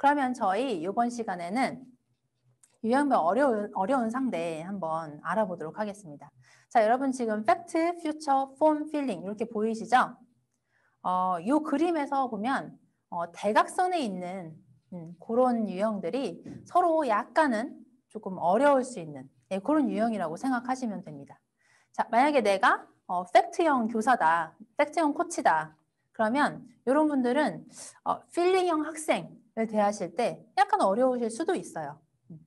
그러면 저희 이번 시간에는 유형별 어려운 상대 한번 알아보도록 하겠습니다. 자, 여러분 지금 팩트, 퓨처, 폼, 필링 이렇게 보이시죠? 이 그림에서 보면 대각선에 있는 그런 유형들이 서로 약간은 조금 어려울 수 있는 그런 유형이라고 생각하시면 됩니다. 자, 만약에 내가 팩트형 교사다, 팩트형 코치다. 그러면 이런 분들은 필링형 학생을 대하실 때 약간 어려우실 수도 있어요.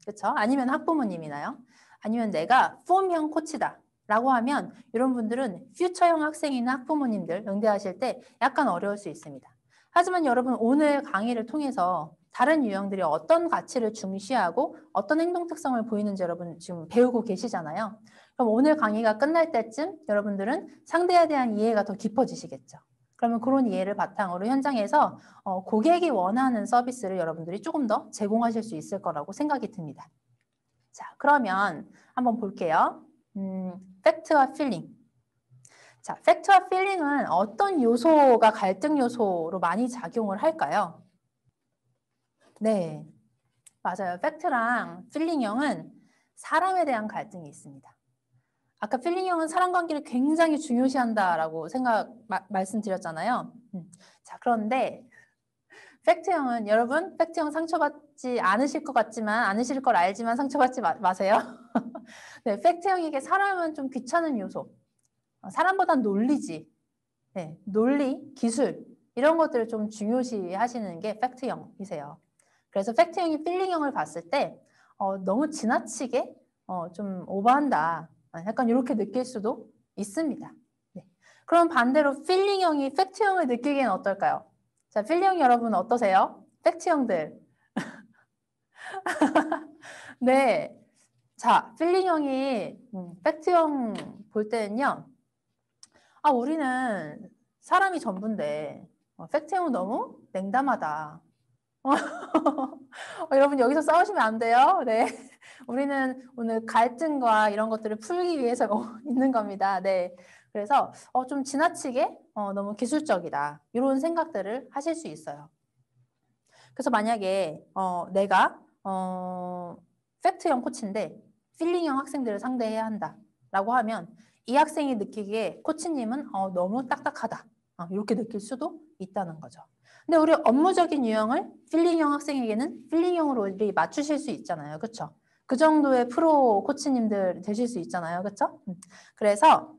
그렇죠? 아니면 학부모님이나요? 아니면 내가 폼형 코치다. 라고 하면 이런 분들은 퓨처형 학생이나 학부모님들 응대하실 때 약간 어려울 수 있습니다. 하지만 여러분 오늘 강의를 통해서 다른 유형들이 어떤 가치를 중시하고 어떤 행동 특성을 보이는지 여러분 지금 배우고 계시잖아요. 그럼 오늘 강의가 끝날 때쯤 여러분들은 상대에 대한 이해가 더 깊어지시겠죠. 그러면 그런 이해를 바탕으로 현장에서 고객이 원하는 서비스를 여러분들이 조금 더 제공하실 수 있을 거라고 생각이 듭니다. 자, 그러면 한번 볼게요. 팩트와 필링. 자, 팩트와 필링은 어떤 요소가 갈등 요소로 많이 작용을 할까요? 네, 맞아요. 팩트랑 필링형은 사람에 대한 갈등이 있습니다. 아까 필링형은 사람 관계를 굉장히 중요시한다라고 말씀드렸잖아요. 자, 그런데 팩트형은 여러분, 팩트형 상처받지 않으실 것 같지만, 않으실 걸 알지만 상처받지 마세요. 네, 팩트형에게 사람은 좀 귀찮은 요소. 사람보단 논리지. 네, 논리, 기술 이런 것들을 좀 중요시 하시는 게 팩트형이세요. 그래서 팩트형이 필링형을 봤을 때 너무 지나치게 좀 오버한다. 약간 이렇게 느낄 수도 있습니다. 네. 그럼 반대로 필링형이 팩트형을 느끼기엔 어떨까요? 자, 필링형 여러분 어떠세요? 팩트형들. 네. 자, 필링형이 팩트형 볼 때는요. 아, 우리는 사람이 전부인데 팩트형은 너무 냉담하다. 여러분 여기서 싸우시면 안 돼요. 네, 우리는 오늘 갈등과 이런 것들을 풀기 위해서 있는 겁니다. 네, 그래서 좀 지나치게 너무 기술적이다. 이런 생각들을 하실 수 있어요. 그래서 만약에 내가 팩트형 코치인데 필링형 학생들을 상대해야 한다라고 하면 이 학생이 느끼기에 코치님은 너무 딱딱하다. 이렇게 느낄 수도 있다는 거죠. 근데 우리 업무적인 유형을 필링형 학생에게는 필링형으로 우리 맞추실 수 있잖아요. 그렇죠? 그 정도의 프로 코치님들 되실 수 있잖아요. 그렇죠? 그래서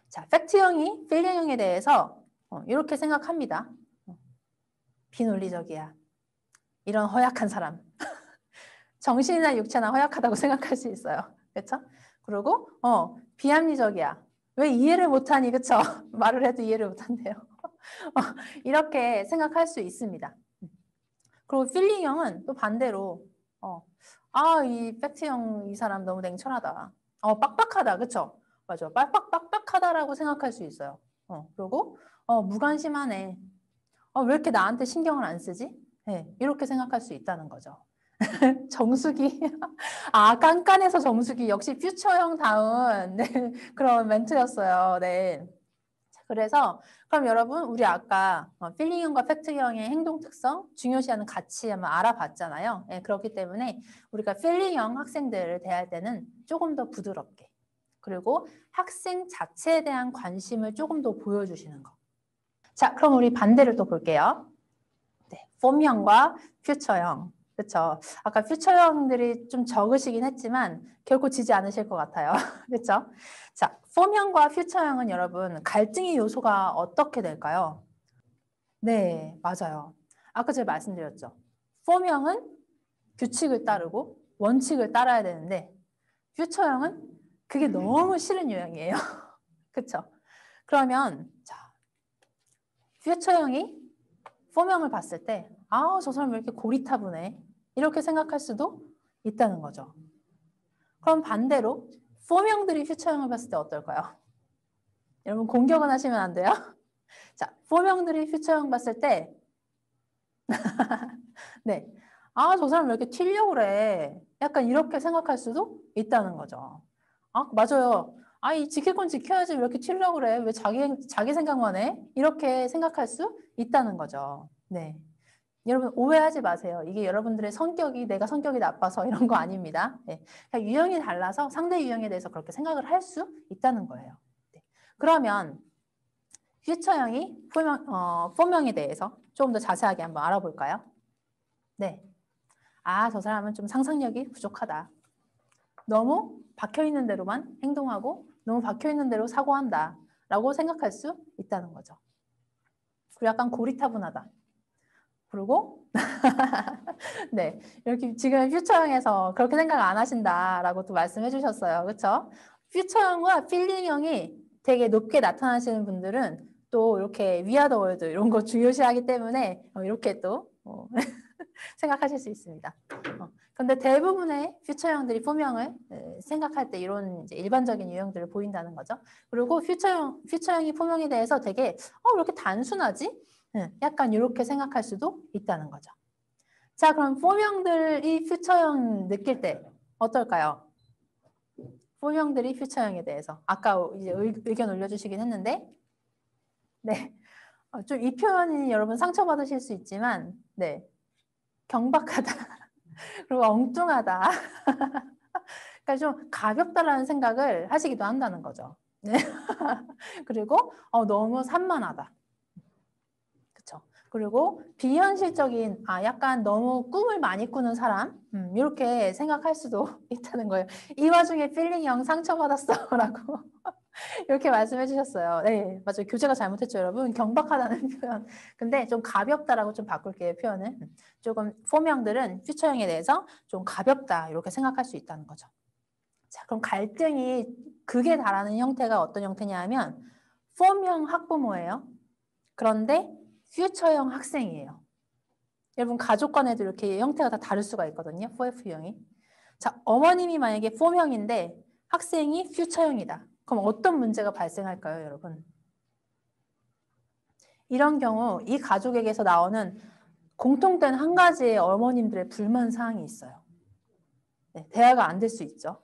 자, 팩트형이 필링형에 대해서 이렇게 생각합니다. 비논리적이야. 이런 허약한 사람. 정신이나 육체나 허약하다고 생각할 수 있어요. 그렇죠? 그리고 비합리적이야. 왜 이해를 못하니? 그렇죠? 말을 해도 이해를 못한대요. 이렇게 생각할 수 있습니다. 그리고 필링형은 또 반대로 이 팩트형 이 사람 너무 냉철하다. 빡빡하다. 그렇죠? 맞아. 빡빡하다라고 생각할 수 있어요. 그리고 무관심하네. 왜 이렇게 나한테 신경을 안 쓰지? 네, 이렇게 생각할 수 있다는 거죠. 정수기. 깐깐해서 정수기. 역시 퓨처형다운 네, 그런 멘트였어요. 네. 그래서 그럼 여러분 우리 아까 필링형과 팩트형의 행동 특성 중요시하는 가치 한번 알아봤잖아요. 네, 그렇기 때문에 우리가 필링형 학생들을 대할 때는 조금 더 부드럽게 그리고 학생 자체에 대한 관심을 조금 더 보여주시는 거. 자, 그럼 우리 반대를 또 볼게요. 네, 폼형과 퓨처형. 그렇죠. 아까 퓨처형들이 좀 적으시긴 했지만 결코 지지 않으실 것 같아요. 그렇죠? 자, 폼형과 퓨처형은 여러분 갈등의 요소가 어떻게 될까요? 네, 맞아요. 아까 제가 말씀드렸죠. 폼형은 규칙을 따르고 원칙을 따라야 되는데 퓨처형은 그게 너무 싫은 유형이에요. 그렇죠? 그러면 자, 퓨처형이 폼형을 봤을 때 저 사람 왜 이렇게 고리타분해? 이렇게 생각할 수도 있다는 거죠. 그럼 반대로 폼형들이 퓨처형을 봤을 때 어떨까요? 여러분 공격은 하시면 안 돼요. 자, 폼형들이 퓨처형 봤을 때 네, 저 사람 왜 이렇게 튀려고 그래? 약간 이렇게 생각할 수도 있다는 거죠. 맞아요. 이 지킬 건 지켜야지 왜 이렇게 튀려고 그래? 왜 자기 생각만 해? 이렇게 생각할 수 있다는 거죠. 네. 여러분 오해하지 마세요. 이게 여러분들의 성격이 내가 성격이 나빠서 이런 거 아닙니다. 네. 그냥 유형이 달라서 상대 유형에 대해서 그렇게 생각을 할 수 있다는 거예요. 네. 그러면 퓨처형이 포명에 대해서 조금 더 자세하게 한번 알아볼까요? 네. 아, 저 사람은 좀 상상력이 부족하다. 너무 박혀있는 대로만 행동하고 너무 박혀있는 대로 사고한다 라고 생각할 수 있다는 거죠. 그리고 약간 고리타분하다. 그리고 네, 이렇게 지금 퓨처형에서 그렇게 생각 안 하신다라고 또 말씀해 주셨어요. 그렇죠? 퓨처형과 필링형이 되게 높게 나타나시는 분들은 또 이렇게 위아더월드 이런 거 중요시하기 때문에 이렇게 또 생각하실 수 있습니다. 근데 대부분의 퓨처형들이 포명을 생각할 때 이런 이제 일반적인 유형들을 보인다는 거죠. 그리고 퓨처형이 포명에 대해서 되게 왜 이렇게 단순하지? 약간 이렇게 생각할 수도 있다는 거죠. 자, 그럼 포명들이 퓨처형 느낄 때 어떨까요? 포명들이 퓨처형에 대해서 아까 이제 의견 올려주시긴 했는데, 네, 좀 이 표현이 여러분 상처받으실 수 있지만, 네, 경박하다 그리고 엉뚱하다. 그러니까 좀 가볍다라는 생각을 하시기도 한다는 거죠. 네. 그리고 너무 산만하다. 그렇죠. 그리고 비현실적인 약간 너무 꿈을 많이 꾸는 사람 이렇게 생각할 수도 있다는 거예요. 이 와중에 필링형 상처받았어라고 이렇게 말씀해 주셨어요. 네, 맞아요. 교재가 잘못했죠, 여러분. 경박하다는 표현. 근데 좀 가볍다라고 좀 바꿀게요, 표현을. 조금 포명들은 퓨처형에 대해서 좀 가볍다 이렇게 생각할 수 있다는 거죠. 자, 그럼 갈등이 극에 달하는 형태가 어떤 형태냐 하면 포명 학부모예요. 그런데 퓨처형 학생이에요. 여러분 가족 간에도 이렇게 형태가 다 다를 수가 있거든요. 4F형이. 자, 어머님이 만약에 포명인데 학생이 퓨처형이다. 그럼 어떤 문제가 발생할까요, 여러분? 이런 경우 이 가족에게서 나오는 공통된 한 가지의 어머님들의 불만 사항이 있어요. 네, 대화가 안 될 수 있죠.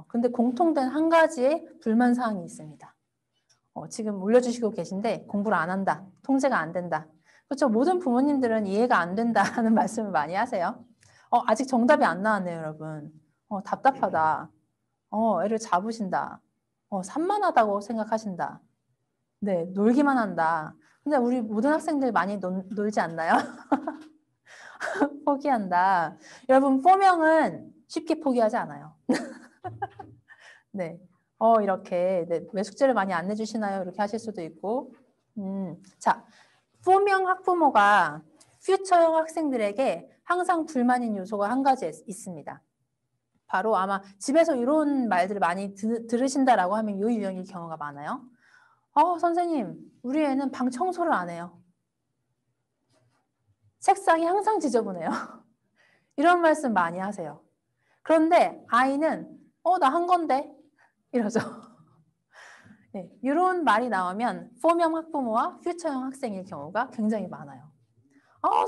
근데 공통된 한 가지의 불만 사항이 있습니다. 지금 올려주시고 계신데 공부를 안 한다, 통제가 안 된다. 그렇죠. 모든 부모님들은 이해가 안 된다는 말씀을 많이 하세요. 아직 정답이 안 나왔네요, 여러분. 답답하다. 애를 잡으신다. 산만하다고 생각하신다. 네, 놀기만 한다. 근데 우리 모든 학생들 많이 놀지 않나요? 포기한다. 여러분, 포명은 쉽게 포기하지 않아요. 네. 이렇게 네, 왜 숙제를 많이 안 내주시나요? 이렇게 하실 수도 있고. 자, 포명 학부모가 퓨처형 학생들에게 항상 불만인 요소가 한 가지 있습니다. 바로 아마 집에서 이런 말들을 많이 들으신다라고 하면 이 유형일 경우가 많아요. 선생님, 우리 애는 방 청소를 안 해요. 책상이 항상 지저분해요. 이런 말씀 많이 하세요. 그런데 아이는 나 한 건데 이러죠. 네, 이런 말이 나오면 포명 학부모와 퓨처형 학생일 경우가 굉장히 많아요.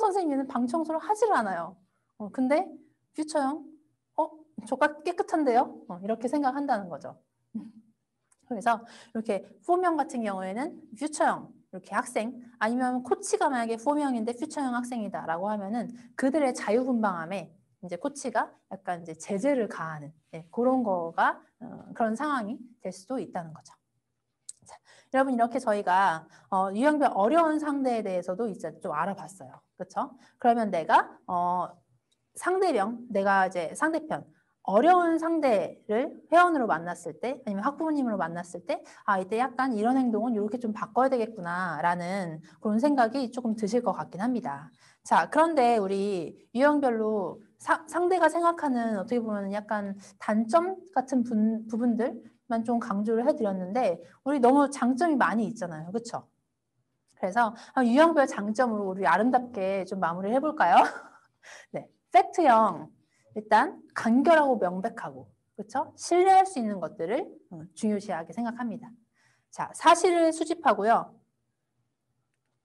선생님은 방 청소를 하질 않아요. 근데 퓨처형 저가 깨끗한데요? 이렇게 생각한다는 거죠. 그래서 이렇게 포명 같은 경우에는 퓨처형 이렇게 학생 아니면 코치가 만약에 포명인데 퓨처형 학생이다라고 하면은 그들의 자유분방함에 이제 코치가 약간 이제 제재를 가하는 그런 거가 그런 상황이 될 수도 있다는 거죠. 자, 여러분 이렇게 저희가 유형별 어려운 상대에 대해서도 이제 좀 알아봤어요. 그렇죠? 그러면 내가 내가 이제 상대편 어려운 상대를 회원으로 만났을 때 아니면 학부모님으로 만났을 때 이때 약간 이런 행동은 이렇게 좀 바꿔야 되겠구나라는 그런 생각이 조금 드실 것 같긴 합니다. 자, 그런데 우리 유형별로 상대가 생각하는 어떻게 보면 약간 단점 같은 부분들만 좀 강조를 해드렸는데 우리 너무 장점이 많이 있잖아요. 그렇죠? 그래서 유형별 장점으로 우리 아름답게 좀 마무리를 해볼까요? 네, 팩트형 일단 간결하고 명백하고 그렇죠? 신뢰할 수 있는 것들을 중요시하게 생각합니다. 자, 사실을 수집하고요.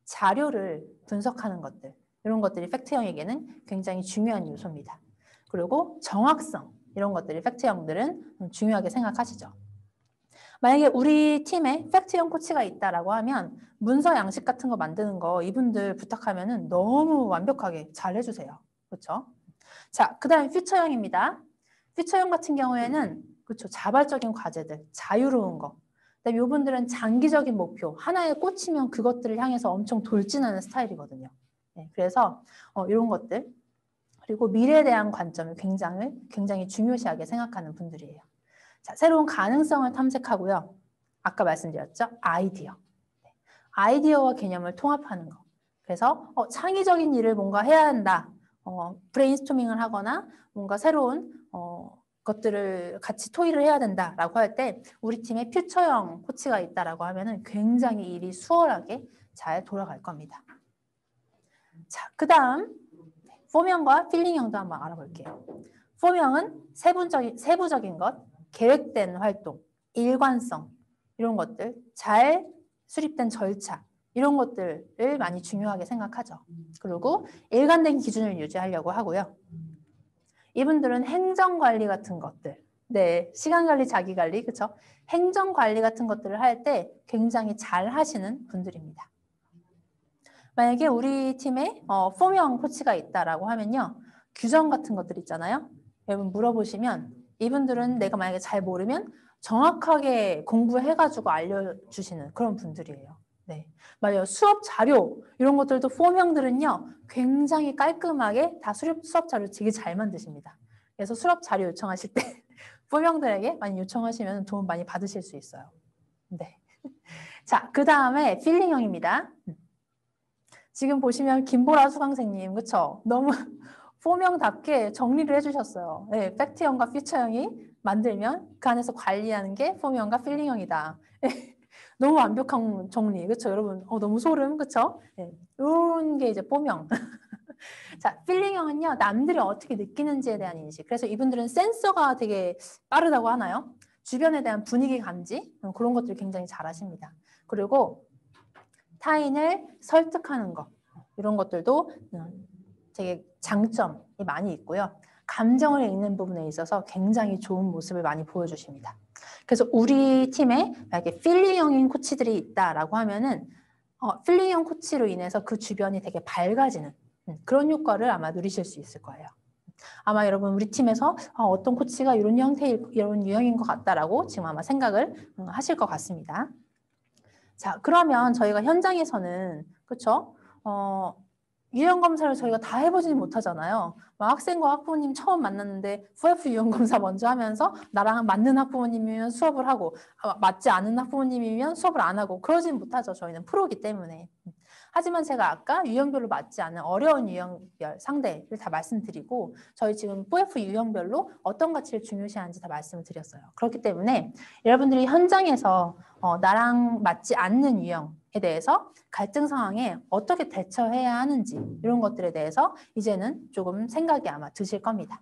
자료를 분석하는 것들 이런 것들이 팩트형에게는 굉장히 중요한 요소입니다. 그리고 정확성 이런 것들이 팩트형들은 중요하게 생각하시죠. 만약에 우리 팀에 팩트형 코치가 있다라고 하면 문서 양식 같은 거 만드는 거 이분들 부탁하면은 너무 완벽하게 잘 해주세요. 그렇죠? 자, 그다음에 퓨처형입니다. 퓨처형 같은 경우에는 그렇죠. 자발적인 과제들, 자유로운 거. 그다음에 이분들은 장기적인 목표, 하나에 꽂히면 그것들을 향해서 엄청 돌진하는 스타일이거든요. 네, 그래서 이런 것들 그리고 미래에 대한 관점을 굉장히 중요시하게 생각하는 분들이에요. 자, 새로운 가능성을 탐색하고요. 아까 말씀드렸죠? 아이디어. 네, 아이디어와 개념을 통합하는 거. 그래서 창의적인 일을 뭔가 해야 한다. 브레인스토밍을 하거나 뭔가 새로운 것들을 같이 토의를 해야 된다라고 할 때 우리 팀에 퓨처형 코치가 있다라고 하면은 굉장히 일이 수월하게 잘 돌아갈 겁니다. 자, 그다음 폼형과 필링형도 한번 알아볼게요. 폼형은 세부적인 것, 계획된 활동, 일관성 이런 것들, 잘 수립된 절차 이런 것들을 많이 중요하게 생각하죠. 그리고 일관된 기준을 유지하려고 하고요. 이분들은 행정관리 같은 것들, 네, 시간관리, 자기관리, 그렇죠? 행정관리 같은 것들을 할 때 굉장히 잘 하시는 분들입니다. 만약에 우리 팀에 폼형 코치가 있다라고 하면요. 규정 같은 것들 있잖아요. 여러분 물어보시면 이분들은 내가 만약에 잘 모르면 정확하게 공부해가지고 알려주시는 그런 분들이에요. 네, 맞아요. 수업 자료 이런 것들도 폼형들은요. 굉장히 깔끔하게 다 수업 자료 되게 잘 만드십니다. 그래서 수업 자료 요청하실 때 폼형들에게 많이 요청하시면 도움 많이 받으실 수 있어요. 네. 자, 그 다음에 필링형입니다. 지금 보시면 김보라 수강생님, 그쵸? 너무 폼형답게 정리를 해주셨어요. 네, 팩트형과 퓨처형이 만들면 그 안에서 관리하는 게 폼형과 필링형이다. 너무 완벽한 정리, 그쵸? 여러분, 너무 소름, 그쵸? 네, 이런 게 이제 폼형. 자, 필링형은요, 남들이 어떻게 느끼는지에 대한 인식. 그래서 이분들은 센서가 되게 빠르다고 하나요? 주변에 대한 분위기 감지, 그런 것들 굉장히 잘하십니다. 그리고 타인을 설득하는 것 이런 것들도 되게 장점이 많이 있고요. 감정을 읽는 부분에 있어서 굉장히 좋은 모습을 많이 보여주십니다. 그래서 우리 팀에 만약에 필링형인 코치들이 있다라고 하면은 필링형 코치로 인해서 그 주변이 되게 밝아지는 그런 효과를 아마 누리실 수 있을 거예요. 아마 여러분 우리 팀에서 어떤 코치가 이런 형태, 이런 유형인 것 같다라고 지금 아마 생각을 하실 것 같습니다. 자, 그러면 저희가 현장에서는 그렇죠? 유형 검사를 저희가 다 해보지는 못하잖아요. 학생과 학부모님 처음 만났는데 FF 유형 검사 먼저 하면서 나랑 맞는 학부모님이면 수업을 하고 맞지 않은 학부모님이면 수업을 안 하고 그러지는 못하죠. 저희는 프로기 때문에. 하지만 제가 아까 유형별로 맞지 않은 어려운 유형별 상대를 다 말씀드리고 저희 지금 FF 유형별로 어떤 가치를 중요시하는지 다 말씀을 드렸어요. 그렇기 때문에 여러분들이 현장에서 나랑 맞지 않는 유형에 대해서 갈등 상황에 어떻게 대처해야 하는지 이런 것들에 대해서 이제는 조금 생각이 아마 드실 겁니다.